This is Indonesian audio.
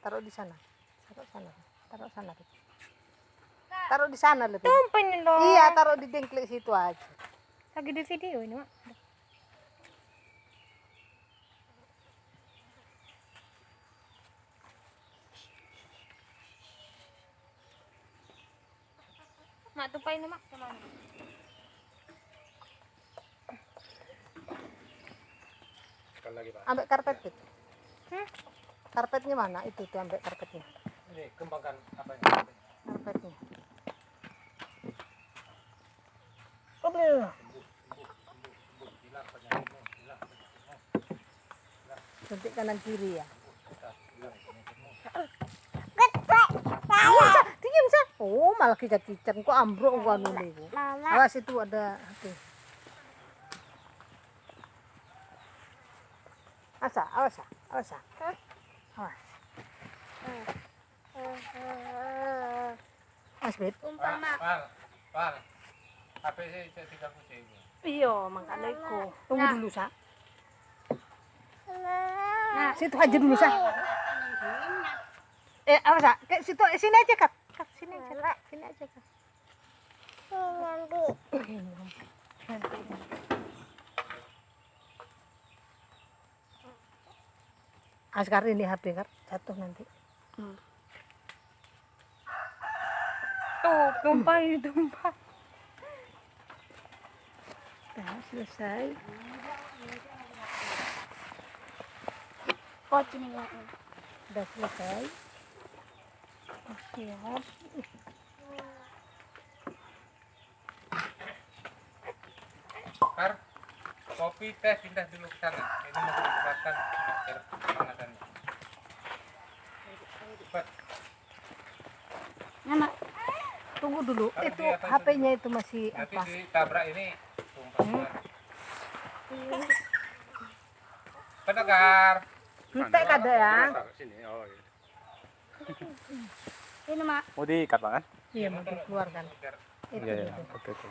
Taruh di sana. Taruh sana. Taruh sana. Taruh di sana lebih. Tumpeng dong. Iya, taruh di dengklik situ aja. Lagi di video ini, Mak. Mak, tumpah ini, Mak. Kemana? Sekali lagi, Pak. Ambil karpet itu. Karpetnya mana? Itu tuh ambil karpetnya. Ini kembangkan apa ini? Karpetnya. Hilang penyakitnya, hilang penyakitnya. Suntik kanan kiri ya. Diam sah. Oh, malah kicat-kicat kok ambruk gua nuli. Awas itu ada hati. Awas. Awas. Mas Bet. Pak. HP saya 30.000. Iya, makanya iku. Tunggu dulu, Sa. Nah, Situ aja dulu, Sa. Awas, Sa. Ke situ sini aja, Kak. Kak, sini aja. Sini aja, Kak. Nanti. Askar ini HP, Kak. Jatuh nanti. tuh, tumpah. Nah, selesai. Udah selesai. Siap. Kar, kopi teh pindah dulu ke sana. Ini mau dibuatkan biar pemanasannya. Cepat. Tunggu dulu. Kalau Itu dia apa itu HP-nya itu masih Nanti apa? ditabrak ini tumpah. Pendengar. Entek kada ya? Sini. Oh, iya. Ini, Mak. Mau diikat, Pak, kan? Iya, mau dikeluarkan. Biar Itu. Iya. Oke.